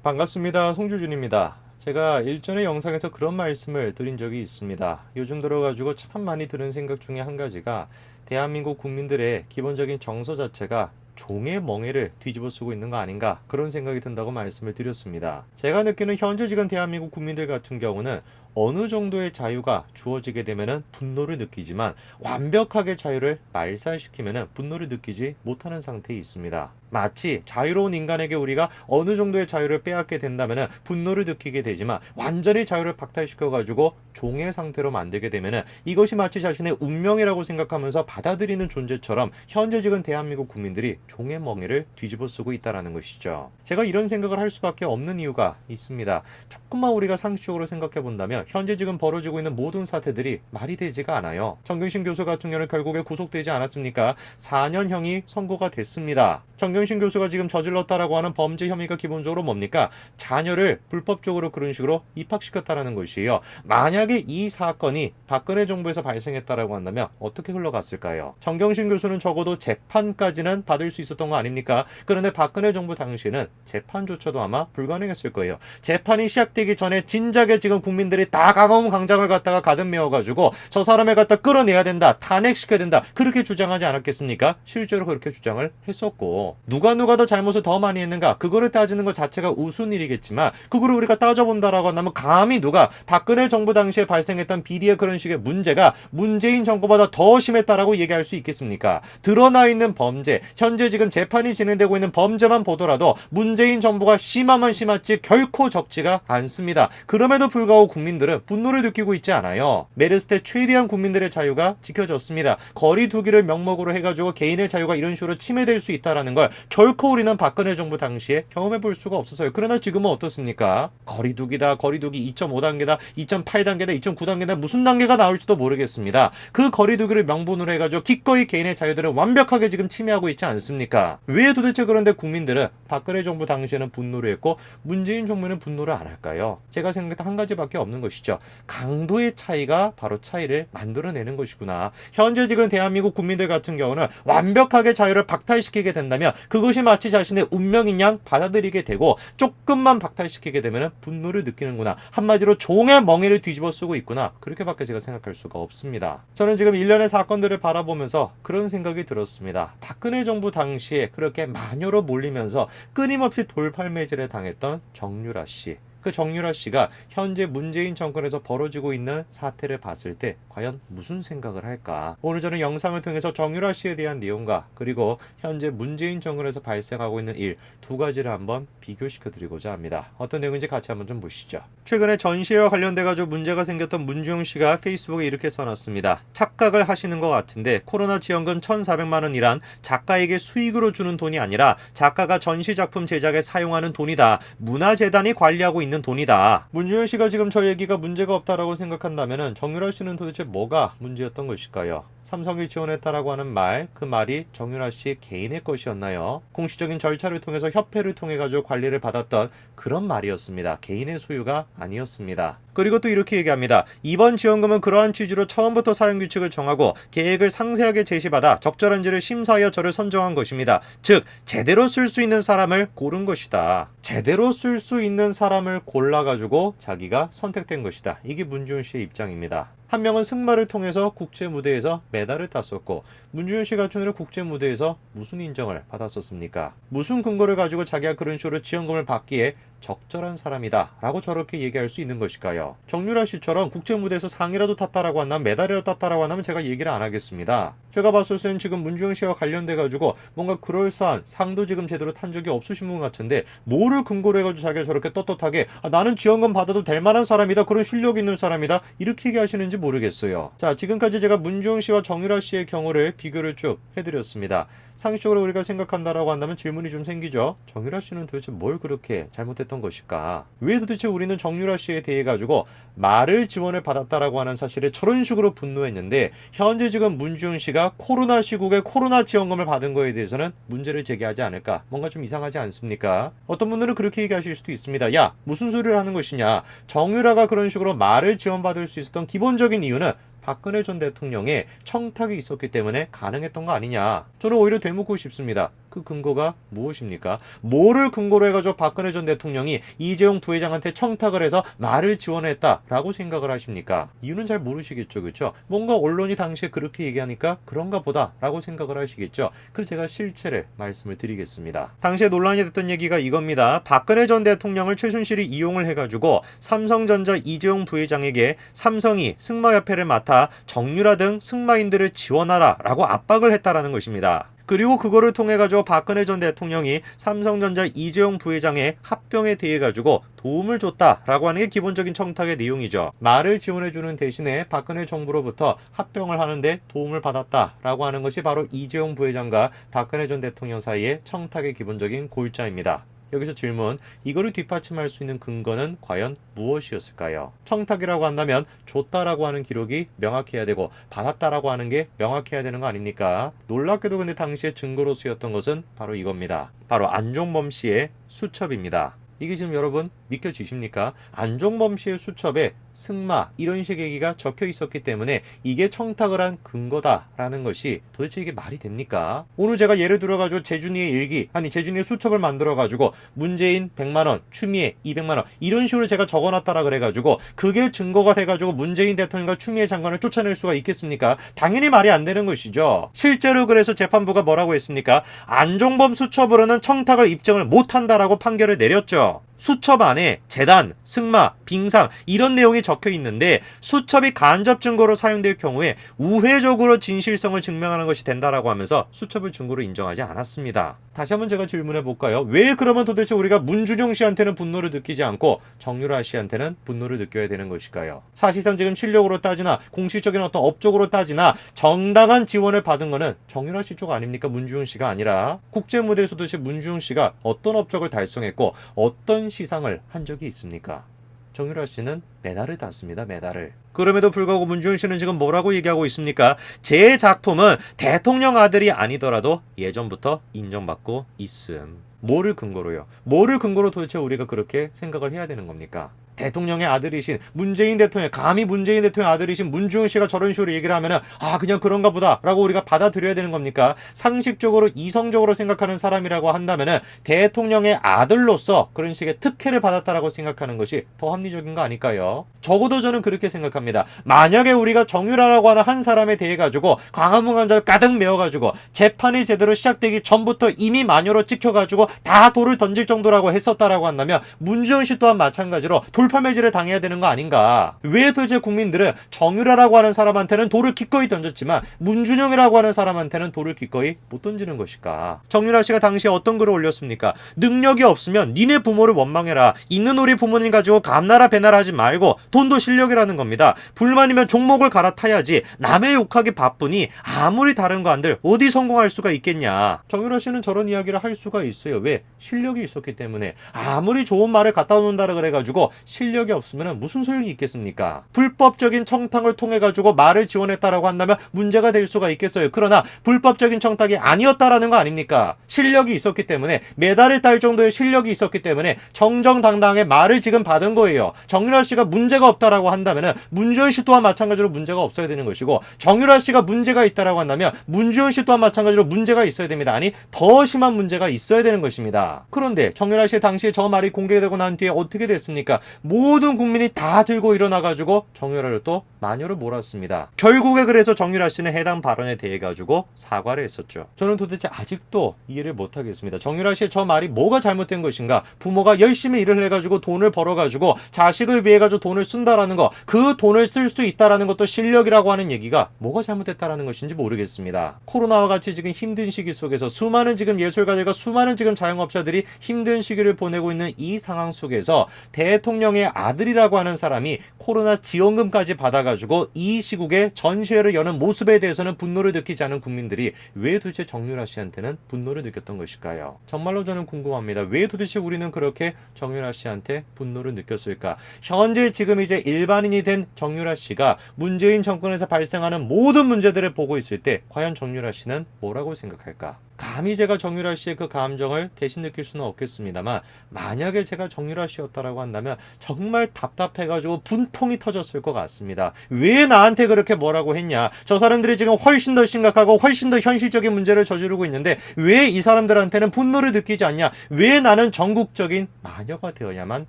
반갑습니다. 송주준입니다. 제가 일전의 영상에서 그런 말씀을 드린 적이 있습니다. 요즘 들어가지고 참 많이 드는 생각 중에 한 가지가 대한민국 국민들의 기본적인 정서 자체가 종의 멍에를 뒤집어 쓰고 있는 거 아닌가 그런 생각이 든다고 말씀을 드렸습니다. 제가 느끼는 현재 지금 대한민국 국민들 같은 경우는 어느 정도의 자유가 주어지게 되면은 분노를 느끼지만 완벽하게 자유를 말살시키면은 분노를 느끼지 못하는 상태에 있습니다. 마치 자유로운 인간에게 우리가 어느 정도의 자유를 빼앗게 된다면은 분노를 느끼게 되지만 완전히 자유를 박탈시켜가지고 종의 상태로 만들게 되면은 이것이 마치 자신의 운명이라고 생각하면서 받아들이는 존재처럼 현재 지금 대한민국 국민들이 종의 멍에를 뒤집어 쓰고 있다는 것이죠. 제가 이런 생각을 할 수밖에 없는 이유가 있습니다. 조금만 우리가 상식적으로 생각해 본다면 현재 지금 벌어지고 있는 모든 사태들이 말이 되지가 않아요. 정경심 교수 같은 경우는 결국에 구속되지 않았습니까? 4년형이 선고가 됐습니다. 정경심 교수가 지금 저질렀다라고 하는 범죄 혐의가 기본적으로 뭡니까? 자녀를 불법적으로 그런 식으로 입학시켰다라는 것이에요. 만약에 이 사건이 박근혜 정부에서 발생했다라고 한다면 어떻게 흘러갔을까요? 정경심 교수는 적어도 재판까지는 받을 수 있었던 거 아닙니까? 그런데 박근혜 정부 당시에는 재판조차도 아마 불가능했을 거예요. 재판이 시작되기 전에 진작에 지금 국민들이 다 강화문 광장을 갖다가 가득 메워가지고 저 사람을 갖다 끌어내야 된다, 탄핵시켜야 된다 그렇게 주장하지 않았겠습니까? 실제로 그렇게 주장을 했었고 누가 더 잘못을 더 많이 했는가 그거를 따지는 것 자체가 우스운 일이겠지만 그거를 우리가 따져본다라고 한다면 감히 누가 박근혜 정부 당시에 발생했던 비리의 그런 식의 문제가 문재인 정부보다 더 심했다라고 얘기할 수 있겠습니까? 드러나 있는 범죄, 현재 지금 재판이 진행되고 있는 범죄만 보더라도 문재인 정부가 심하면 심했지 결코 적지가 않습니다. 그럼에도 불구하고 국민들은 분노를 느끼고 있지 않아요. 메르스 때 최대한 국민들의 자유가 지켜졌습니다. 거리 두기를 명목으로 해가지고 개인의 자유가 이런 식으로 침해될 수 있다는 걸 결코 우리는 박근혜 정부 당시에 경험해 볼 수가 없었어요. 그러나 지금은 어떻습니까? 거리 두기다, 거리 두기 2.5단계다, 2.8단계다, 2.9단계다 무슨 단계가 나올지도 모르겠습니다. 그 거리 두기를 명분으로 해가지고 기꺼이 개인의 자유들을 완벽하게 지금 침해하고 있지 않습니까? 왜 도대체 그런데 국민들은 박근혜 정부 당시에는 분노를 했고 문재인 정부는 분노를 안 할까요? 제가 생각했던 한 가지밖에 없는 것이죠. 강도의 차이가 바로 차이를 만들어내는 것이구나. 현재 지금 대한민국 국민들 같은 경우는 완벽하게 자유를 박탈시키게 된다면 그것이 마치 자신의 운명인 양 받아들이게 되고 조금만 박탈시키게 되면 분노를 느끼는구나. 한마디로 종의 멍에를 뒤집어 쓰고 있구나. 그렇게밖에 제가 생각할 수가 없습니다. 저는 지금 일련의 사건들을 바라보면서 그런 생각이 들었습니다. 박근혜 정부 당시에 그렇게 마녀로 몰리면서 끊임없이 돌팔매질에 당했던 정유라 씨. 그 정유라 씨가 현재 문재인 정권에서 벌어지고 있는 사태를 봤을 때 과연 무슨 생각을 할까? 오늘 저는 영상을 통해서 정유라 씨에 대한 내용과 그리고 현재 문재인 정권에서 발생하고 있는 일 두 가지를 한번 비교시켜 드리고자 합니다. 어떤 내용인지 같이 한번 좀 보시죠. 최근에 전시회와 관련돼 가지고 문제가 생겼던 문주용 씨가 페이스북에 이렇게 써놨습니다. 착각을 하시는 것 같은데 코로나 지원금 1,400만 원이란 작가에게 수익으로 주는 돈이 아니라 작가가 전시 작품 제작에 사용하는 돈이다. 문화재단이 관리하고 있는 돈이다. 문주용 씨가 지금 저 얘기가 문제가 없다라고 생각한다면 정유라 씨는 도대체 뭐가 문제였던 것일까요? 삼성이 지원했다라고 하는 말, 그 말이 정유라 씨 개인의 것이었나요? 공식적인 절차를 통해서 협회를 통해 가지고 관리를 받았던 그런 말이었습니다. 개인의 소유가 아니었습니다. 그리고 또 이렇게 얘기합니다. 이번 지원금은 그러한 취지로 처음부터 사용규칙을 정하고 계획을 상세하게 제시받아 적절한지를 심사하여 저를 선정한 것입니다. 즉 제대로 쓸 수 있는 사람을 고른 것이다. 제대로 쓸 수 있는 사람을 골라가지고 자기가 선택된 것이다. 이게 문주용 씨의 입장입니다. 한 명은 승마를 통해서 국제 무대에서 메달을 땄었고 문주용 씨 같은 경우는 국제 무대에서 무슨 인정을 받았었습니까? 무슨 근거를 가지고 자기가 그런 식으로 지원금을 받기에 적절한 사람이다 라고 저렇게 얘기할 수 있는 것일까요? 정유라 씨처럼 국제 무대에서 상이라도 탔다라고 한다면 메달이라도 땄다라고 한다면 제가 얘기를 안 하겠습니다. 제가 봤을 때는 지금 문주용 씨와 관련돼 가지고 뭔가 그럴싸한 상도 지금 제대로 탄 적이 없으신 분 같은데 뭐를 근거로 해가지고 자기가 저렇게 떳떳하게 나는 지원금 받아도 될 만한 사람이다, 그런 실력 있는 사람이다 이렇게 얘기하시는지 모르겠어요. 자, 지금까지 제가 문주용 씨와 정유라 씨의 경우를 비교를 쭉 해드렸습니다. 상식적으로 우리가 생각한다라고 한다면 질문이 좀 생기죠. 정유라 씨는 도대체 뭘 그렇게 잘못했던 것일까? 왜 도대체 우리는 정유라 씨에 대해 가지고 말을 지원을 받았다라고 하는 사실에 저런 식으로 분노했는데 현재 지금 문주용 씨가 코로나 시국에 코로나 지원금을 받은 거에 대해서는 문제를 제기하지 않을까? 뭔가 좀 이상하지 않습니까? 어떤 분들은 그렇게 얘기하실 수도 있습니다. 야, 무슨 소리를 하는 것이냐? 정유라가 그런 식으로 말을 지원받을 수 있었던 기본적인 이유는 박근혜 전 대통령의 청탁이 있었기 때문에 가능했던 거 아니냐. 저는 오히려 되묻고 싶습니다. 그 근거가 무엇입니까? 뭐를 근거로 해가지고 박근혜 전 대통령이 이재용 부회장한테 청탁을 해서 말을 지원했다라고 생각을 하십니까? 이유는 잘 모르시겠죠, 그렇죠? 뭔가 언론이 당시에 그렇게 얘기하니까 그런가 보다라고 생각을 하시겠죠. 그래서 제가 실체를 말씀을 드리겠습니다. 당시에 논란이 됐던 얘기가 이겁니다. 박근혜 전 대통령을 최순실이 이용을 해가지고 삼성전자 이재용 부회장에게 삼성이 승마협회를 맡아 정유라 등 승마인들을 지원하라라고 압박을 했다라는 것입니다. 그리고 그거를 통해 가지고 박근혜 전 대통령이 삼성전자 이재용 부회장의 합병에 대해 가지고 도움을 줬다라고 하는 게 기본적인 청탁의 내용이죠. 말을 지원해주는 대신에 박근혜 정부로부터 합병을 하는데 도움을 받았다라고 하는 것이 바로 이재용 부회장과 박근혜 전 대통령 사이의 청탁의 기본적인 골자입니다. 여기서 질문, 이거를 뒷받침할 수 있는 근거는 과연 무엇이었을까요? 청탁이라고 한다면 줬다라고 하는 기록이 명확해야 되고 받았다라고 하는 게 명확해야 되는 거 아닙니까? 놀랍게도 근데 당시에 증거로 쓰였던 것은 바로 이겁니다. 바로 안종범 씨의 수첩입니다. 이게 지금 여러분 믿겨지십니까? 안종범 씨의 수첩에 승마 이런 식의 얘기가 적혀 있었기 때문에 이게 청탁을 한 근거다라는 것이 도대체 이게 말이 됩니까? 오늘 제가 예를 들어가지고 재준이의 일기, 아니 재준이의 수첩을 만들어가지고 문재인 100만원, 추미애 200만원 이런 식으로 제가 적어놨다라 그래가지고 그게 증거가 돼가지고 문재인 대통령과 추미애 장관을 쫓아낼 수가 있겠습니까? 당연히 말이 안 되는 것이죠. 실제로 그래서 재판부가 뭐라고 했습니까? 안종범 수첩으로는 청탁을 입증을 못한다라고 판결을 내렸죠. 수첩 안에 재단, 승마, 빙상 이런 내용이 적혀 있는데 수첩이 간접 증거로 사용될 경우에 우회적으로 진실성을 증명하는 것이 된다라고 하면서 수첩을 증거로 인정하지 않았습니다. 다시 한번 제가 질문해 볼까요? 왜 그러면 도대체 우리가 문준용 씨한테는 분노를 느끼지 않고 정유라 씨한테는 분노를 느껴야 되는 것일까요? 사실상 지금 실력으로 따지나 공식적인 어떤 업적으로 따지나 정당한 지원을 받은 거는 정유라 씨 쪽 아닙니까? 문준용 씨가 아니라 국제 무대에서 도대체 문준용 씨가 어떤 업적을 달성했고 어떤 시상을 한 적이 있습니까? 정유라 씨는 메달을 땄습니다. 메달을. 그럼에도 불구하고 문준용 씨는 지금 뭐라고 얘기하고 있습니까? 제 작품은 대통령 아들이 아니더라도 예전부터 인정받고 있음. 뭐를 근거로요? 뭐를 근거로 도대체 우리가 그렇게 생각을 해야 되는 겁니까? 대통령의 아들이신 문재인 대통령, 감히 문재인 대통령 아들이신 문준용 씨가 저런 식으로 얘기를 하면은 그냥 그런가 보다 라고 우리가 받아들여야 되는 겁니까? 상식적으로 이성적으로 생각하는 사람이라고 한다면은 대통령의 아들로서 그런 식의 특혜를 받았다라고 생각하는 것이 더 합리적인 거 아닐까요? 적어도 저는 그렇게 생각합니다. 만약에 우리가 정유라라고 하는 한 사람에 대해 가지고 광화문 관자를 가득 메워가지고 재판이 제대로 시작되기 전부터 이미 마녀로 찍혀가지고 다 돌을 던질 정도라고 했었다라고 한다면 문준용 씨 또한 마찬가지로 돌팔매질을 당해야 되는 거 아닌가? 왜 도대체 국민들은 정유라라고 하는 사람한테는 돌을 기꺼이 던졌지만 문준용이라고 하는 사람한테는 돌을 기꺼이 못 던지는 것일까? 정유라 씨가 당시에 어떤 글을 올렸습니까? 능력이 없으면 니네 부모를 원망해라. 있는 우리 부모님 가지고 감나라 배나라 하지 말고 돈도 실력이라는 겁니다. 불만이면 종목을 갈아타야지. 남의 욕하기 바쁘니 아무리 다른 거 한들 어디 성공할 수가 있겠냐? 정유라 씨는 저런 이야기를 할 수가 있어요. 왜? 실력이 있었기 때문에. 아무리 좋은 말을 갖다 놓는다라 그래가지고 실력이 없으면 무슨 소용이 있겠습니까? 불법적인 청탁을 통해 가지고 말을 지원했다라고 한다면 문제가 될 수가 있겠어요. 그러나 불법적인 청탁이 아니었다라는 거 아닙니까? 실력이 있었기 때문에 메달을 딸 정도의 실력이 있었기 때문에 정정당당하게 말을 지금 받은 거예요. 정유라 씨가 문제가 없다라고 한다면 문준용 씨 또한 마찬가지로 문제가 없어야 되는 것이고 정유라 씨가 문제가 있다라고 한다면 문준용 씨 또한 마찬가지로 문제가 있어야 됩니다. 아니 더 심한 문제가 있어야 되는 것입니다. 그런데 정유라 씨 당시에 저 말이 공개되고 난 뒤에 어떻게 됐습니까? 모든 국민이 다 들고 일어나가지고 정유라를 또 마녀로 몰았습니다. 결국에 그래서 정유라 씨는 해당 발언에 대해 가지고 사과를 했었죠. 저는 도대체 아직도 이해를 못하겠습니다. 정유라 씨의 저 말이 뭐가 잘못된 것인가? 부모가 열심히 일을 해가지고 돈을 벌어가지고 자식을 위해 가지고 돈을 쓴다라는 거, 그 돈을 쓸 수 있다라는 것도 실력이라고 하는 얘기가 뭐가 잘못됐다라는 것인지 모르겠습니다. 코로나와 같이 지금 힘든 시기 속에서 수많은 지금 예술가들과 수많은 지금 자영업자들이 힘든 시기를 보내고 있는 이 상황 속에서 대통령의 아들이라고 하는 사람이 코로나 지원금까지 받아가지고 이 시국에 전시회를 여는 모습에 대해서는 분노를 느끼지 않은 국민들이 왜 도대체 정유라 씨한테는 분노를 느꼈던 것일까요? 정말로 저는 궁금합니다. 왜 도대체 우리는 그렇게 정유라 씨한테 분노를 느꼈을까? 현재 지금 이제 일반인이 된 정유라 씨가 문재인 정권에서 발생하는 모든 문제들을 보고 있을 때 과연 정유라 씨는 뭐라고 생각할까? 감히 제가 정유라 씨의 그 감정을 대신 느낄 수는 없겠습니다만, 만약에 제가 정유라 씨였다라고 한다면 정말 답답해가지고 분통이 터졌을 것 같습니다. 왜 나한테 그렇게 뭐라고 했냐? 저 사람들이 지금 훨씬 더 심각하고 훨씬 더 현실적인 문제를 저지르고 있는데 왜 이 사람들한테는 분노를 느끼지 않냐? 왜 나는 전국적인 마녀가 되어야만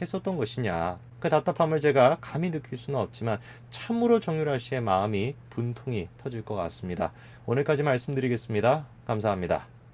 했었던 것이냐? 그 답답함을 제가 감히 느낄 수는 없지만 참으로 정유라 씨의 마음이 분통이 터질 것 같습니다. 오늘까지 말씀드리겠습니다. 감사합니다.